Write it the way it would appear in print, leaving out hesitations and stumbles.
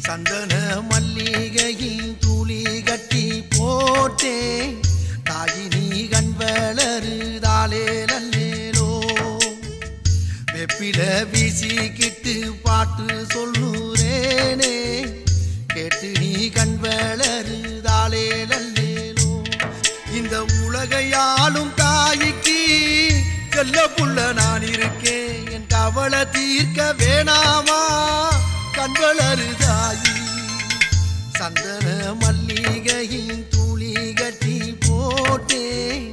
சந்தன மல்லிகையின் துளி கட்டி போட்டேன் தாயினி கண் வளருதாலே நல்லேலோ வெப்பில வீசிக்கிட்டு பாட்டு சொல்லுறேனே கேட்டு நீ கண் வளருதாலே நல்லேலோ இந்த உலகையாளும் தாய்க்கு செல்ல புள்ள நான் இருக்கேன் என் கவலை தீர்க்க வேணாமா கண் வளருதாயி சந்தன மல்லிகையின் துளி கட்டி போட்டேன்